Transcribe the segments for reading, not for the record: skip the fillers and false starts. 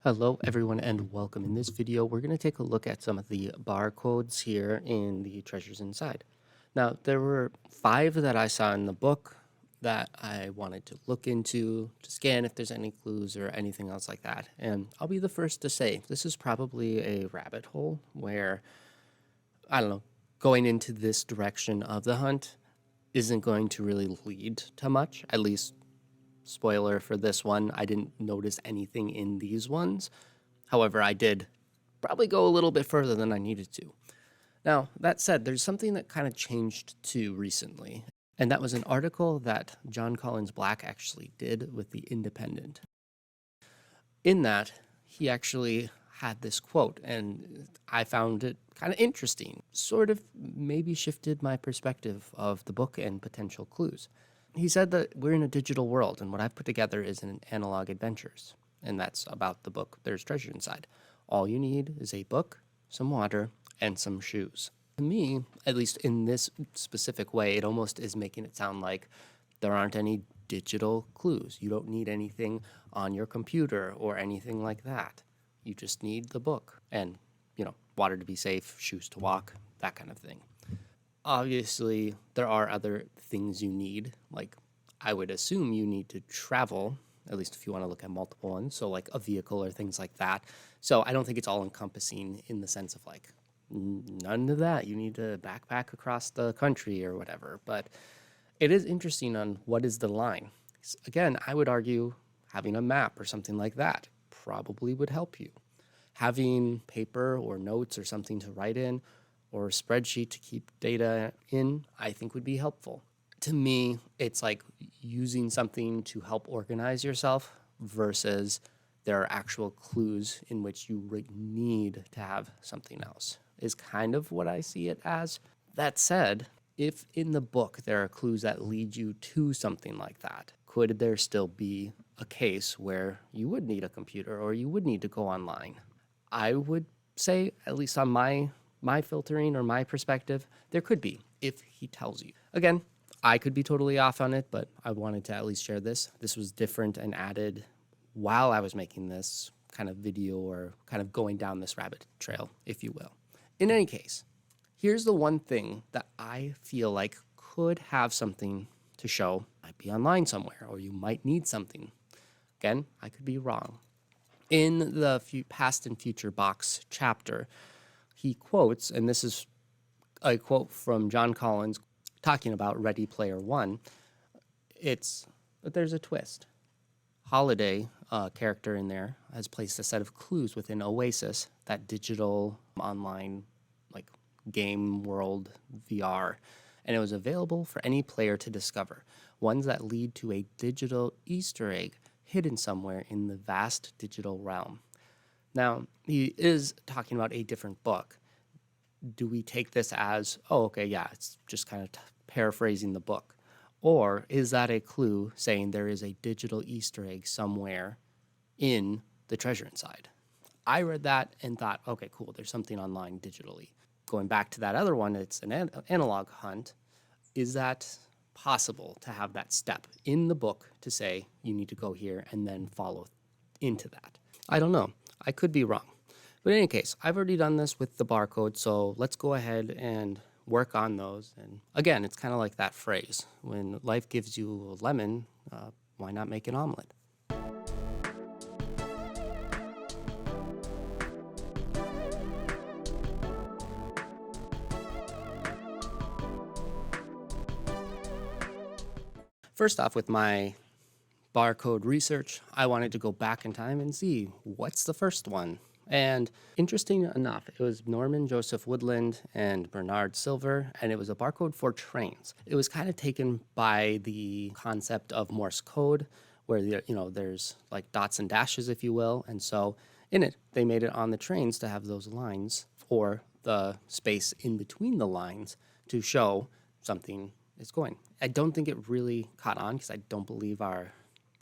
Hello everyone and welcome. In this video, we're going to take a look at some of the barcodes here in the Treasures Inside. Now, there were 5 that I saw in the book that I wanted to look into, to scan if there's any clues or anything else like that. And I'll be the first to say, this is probably a rabbit hole where, I don't know, going into this direction of the hunt isn't going to really lead to much, at least spoiler for this one, I didn't notice anything in these ones. However, I did probably go a little bit further than I needed to. Now, that said, there's something that kind of changed too recently, and that was an article that John Collins Black actually did with The Independent. In that, he actually had this quote, and I found it kind of interesting, sort of maybe shifted my perspective of the book and potential clues. He said that we're in a digital world, and what I've put together is an analog adventures, and that's about the book There's Treasure Inside. All you need is a book, some water, and some shoes. To me, at least in this specific way, it almost is making it sound like there aren't any digital clues. You don't need anything on your computer or anything like that. You just need the book and, water to be safe, shoes to walk, that kind of thing. Obviously, there are other things you need. Like, I would assume you need to travel, at least if you want to look at multiple ones. So, like a vehicle or things like that. So, I don't think it's all encompassing in the sense of like, none of that. You need to backpack across the country or whatever. But it is interesting on what is the line. Again, I would argue having a map or something like that probably would help you. Having paper or notes or something to write in, or a spreadsheet to keep data in, I think would be helpful. To me, it's like using something to help organize yourself versus there are actual clues in which you need to have something else, is kind of what I see it as. That said, if in the book there are clues that lead you to something like that, could there still be a case where you would need a computer or you would need to go online? I would say, at least on my filtering or my perspective, there could be if he tells you. Again, I could be totally off on it, but I wanted to at least share this. This was different and added while I was making this kind of video or kind of going down this rabbit trail, if you will. In any case, here's the one thing that I feel like could have something to show. Might be online somewhere, or you might need something. Again, I could be wrong. In the past and future box chapter, he quotes, and this is a quote from John Collins talking about Ready Player One. But there's a twist. Holiday, character in there, has placed a set of clues within Oasis, that digital online like game world VR, and it was available for any player to discover. Ones that lead to a digital Easter egg hidden somewhere in the vast digital realm. Now, he is talking about a different book. Do we take this as, oh, okay, yeah, it's just kind of paraphrasing the book? Or is that a clue saying there is a digital Easter egg somewhere in the Treasure Inside? I read that and thought, okay, cool, there's something online digitally. Going back to that other one, it's an analog hunt. Is that possible to have that step in the book to say you need to go here and then follow into that? I don't know. I could be wrong. But in any case, I've already done this with the barcode, so let's go ahead and work on those. And again, it's kind of like that phrase, when life gives you a lemon, why not make an omelet? First off, with my barcode research, I wanted to go back in time and see what's the first one. And interesting enough, it was Norman Joseph Woodland and Bernard Silver, and it was a barcode for trains. It was kind of taken by the concept of Morse code, where there's like dots and dashes, if you will. And so in it, they made it on the trains to have those lines or the space in between the lines to show something is going. I don't think it really caught on because I don't believe our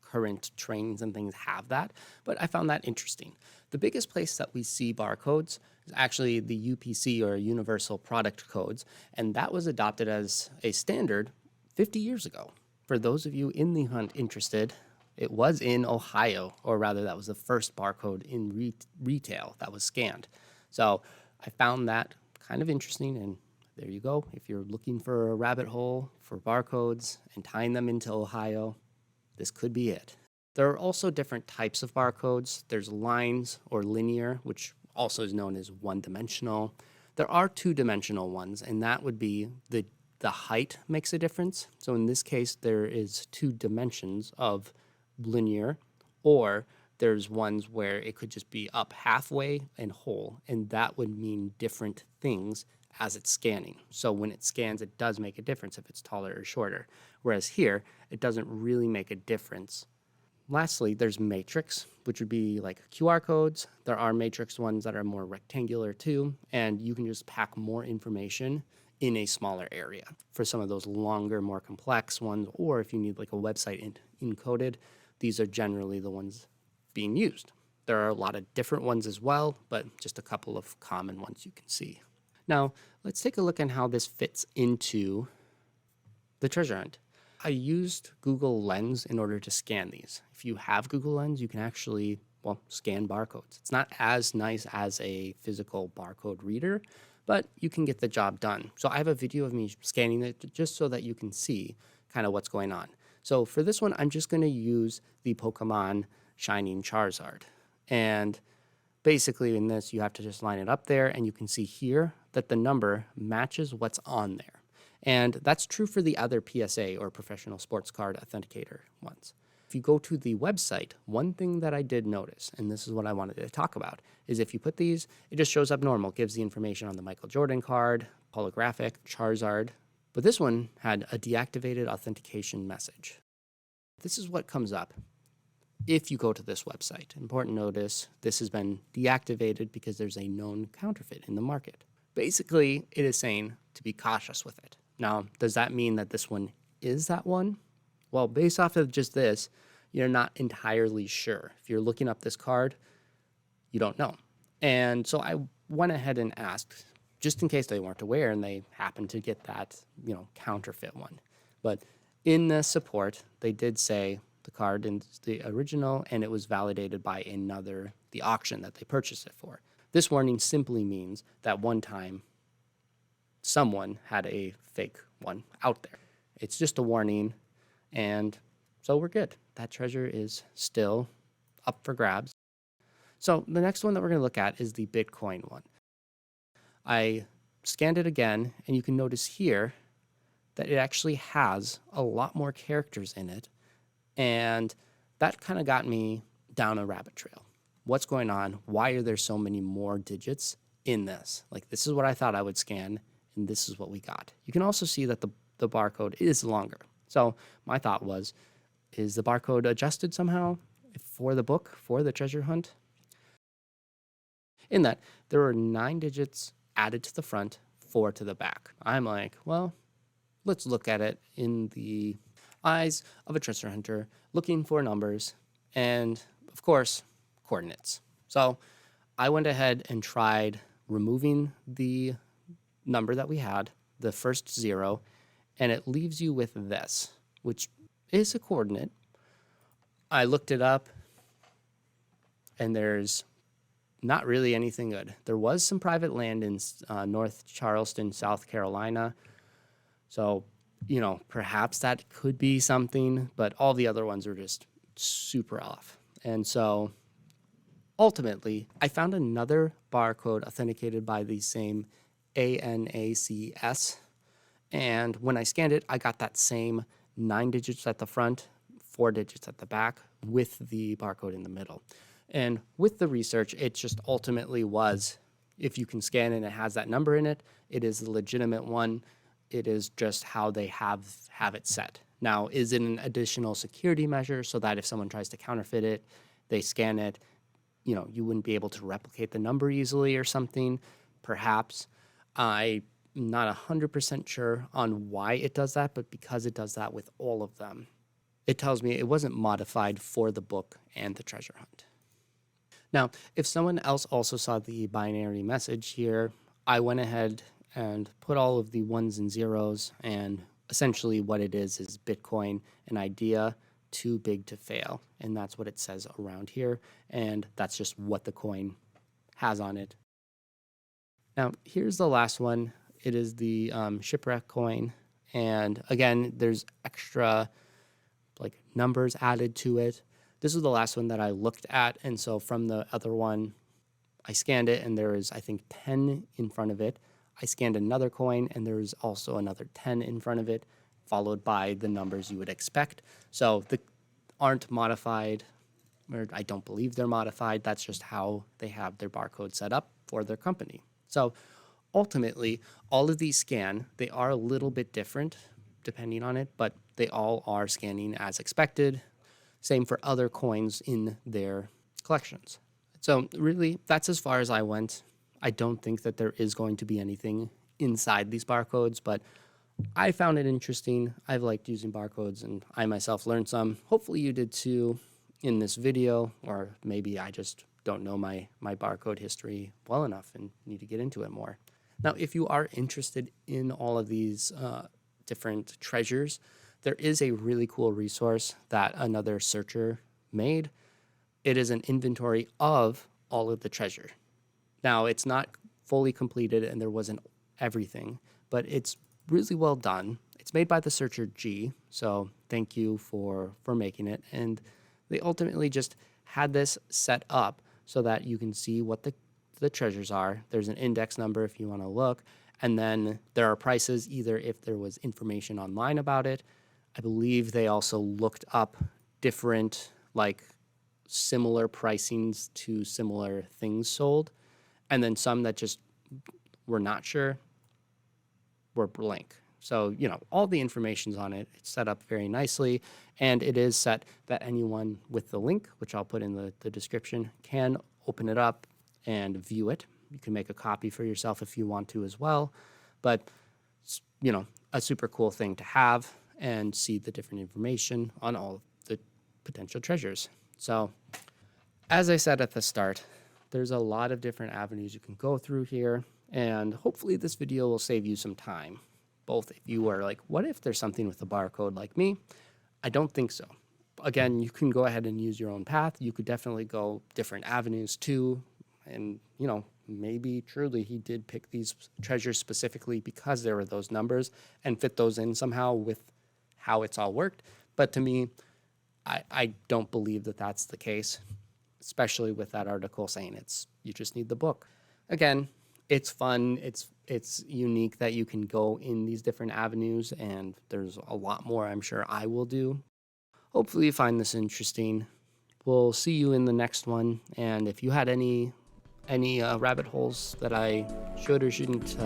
current trains and things have that, but I found that interesting. The biggest place that we see barcodes is actually the UPC, or Universal Product Codes, and that was adopted as a standard 50 years ago. For those of you in the hunt interested, It was in Ohio, or rather that was the first barcode in retail that was scanned. So I found that kind of interesting, and there you go. If you're looking for a rabbit hole for barcodes and tying them into Ohio, this could be it. There are also different types of barcodes. There's lines or linear, which also is known as one-dimensional. There are two-dimensional ones, and that would be the height makes a difference. So in this case, there is 2 dimensions of linear, or there's ones where it could just be up halfway and whole, and that would mean different things as it's scanning. So when it scans, it does make a difference if it's taller or shorter. Whereas here, it doesn't really make a difference. Lastly, there's matrix, which would be like QR codes. There are matrix ones that are more rectangular too, and you can just pack more information in a smaller area. For some of those longer, more complex ones, or if you need like a website encoded, these are generally the ones being used. There are a lot of different ones as well, but just a couple of common ones you can see. Now, let's take a look at how this fits into the treasure hunt. I used Google Lens in order to scan these. If you have Google Lens, you can actually, well, scan barcodes. It's not as nice as a physical barcode reader, but you can get the job done. So I have a video of me scanning it just so that you can see kind of what's going on. So for this one, I'm just going to use the Pokemon Shining Charizard. And basically in this, you have to just line it up there, and you can see here that the number matches what's on there. And that's true for the other PSA or professional sports card authenticator ones. If you go to the website, one thing that I did notice, and this is what I wanted to talk about, is if you put these, it just shows up normal, gives the information on the Michael Jordan card, holographic, Charizard. But this one had a deactivated authentication message. This is what comes up if you go to this website. Important notice, this has been deactivated because there's a known counterfeit in the market. Basically, it is saying to be cautious with it. Now, does that mean that this one is that one? Well, based off of just this, you're not entirely sure. If you're looking up this card, you don't know. And so I went ahead and asked, just in case they weren't aware and they happened to get that, counterfeit one. But in the support, they did say the card is the original and it was validated by the auction that they purchased it for. This warning simply means that one time someone had a fake one out there. It's just a warning, and so we're good. That treasure is still up for grabs. So the next one that we're going to look at is the Bitcoin one. I scanned it again, and you can notice here that it actually has a lot more characters in it, and that kind of got me down a rabbit trail. What's going on? Why are there so many more digits in this? Like, this is what I thought I would scan, and this is what we got. You can also see that the barcode is longer. So my thought was, is the barcode adjusted somehow for the book, for the treasure hunt? In that, there were 9 digits added to the front, 4 to the back. I'm like, well, let's look at it in the eyes of a treasure hunter looking for numbers and, of course, coordinates. So I went ahead and tried removing the number that we had, the first 0, and it leaves you with this, which is a coordinate. I looked it up, and there's not really anything good. There was some private land in North Charleston, South Carolina, so perhaps that could be something, but all the other ones are just super off. And so ultimately, I found another barcode authenticated by the same ANACS, and when I scanned it, I got that same 9 digits at the front, 4 digits at the back, with the barcode in the middle. And with the research, it just ultimately was, if you can scan and it has that number in it, it is a legitimate one. It is just how they have it set. Now, is it an additional security measure so that if someone tries to counterfeit it, they scan it, you wouldn't be able to replicate the number easily or something? Perhaps. I'm not 100% sure on why it does that, but because it does that with all of them, it tells me it wasn't modified for the book and the treasure hunt. Now, if someone else also saw the binary message here, I went ahead and put all of the 1s and 0s, and essentially what it is Bitcoin, an idea too big to fail. And that's what it says around here. And that's just what the coin has on it. Now, here's the last one. It is the Shipwreck Coin. And again, there's extra like numbers added to it. This is the last one that I looked at. And so from the other one, I scanned it and there is, I think, 10 in front of it. I scanned another coin and there is also another 10 in front of it, followed by the numbers you would expect. So they aren't modified, or I don't believe they're modified. That's just how they have their barcode set up for their company. So ultimately, all of these scan. They are a little bit different depending on it, but they all are scanning as expected. Same for other coins in their collections. So really, that's as far as I went. I don't think that there is going to be anything inside these barcodes, but I found it interesting. I've liked using barcodes, and I myself learned some. Hopefully you did too in this video, or maybe I just don't know my barcode history well enough and need to get into it more. Now, if you are interested in all of these different treasures, there is a really cool resource that another searcher made. It is an inventory of all of the treasure. Now, it's not fully completed and there wasn't everything, but it's really well done. It's made by the searcher G, so thank you for making it. And they ultimately just had this set up so that you can see what the treasures are. There's an index number if you want to look, and then there are prices either if there was information online about it. I believe they also looked up different, like, similar pricings to similar things sold, and then some that just were not sure were blank. So, you know, all the information's on it. It's set up very nicely, and it is set that anyone with the link, which I'll put in the description, can open it up and view it. You can make a copy for yourself if you want to as well, but, you know, a super cool thing to have and see the different information on all the potential treasures. So, as I said at the start, there's a lot of different avenues you can go through here, and hopefully this video will save you some time. Both if you are like, what if there's something with the barcode like me? I don't think so. Again, you can go ahead and use your own path. You could definitely go different avenues too, and, you know, maybe truly he did pick these treasures specifically because there were those numbers and fit those in somehow with how it's all worked. But to me, I don't believe that that's the case, especially with that article saying you just need the book. Again, it's fun. It's unique that you can go in these different avenues, and there's a lot more I'm sure I will do. Hopefully you find this interesting. We'll see you in the next one, and if you had any rabbit holes that I should or shouldn't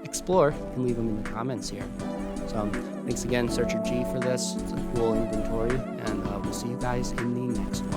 explore, you can leave them in the comments here. So thanks again, Searcher G, for this. It's a cool inventory, and we'll see you guys in the next one.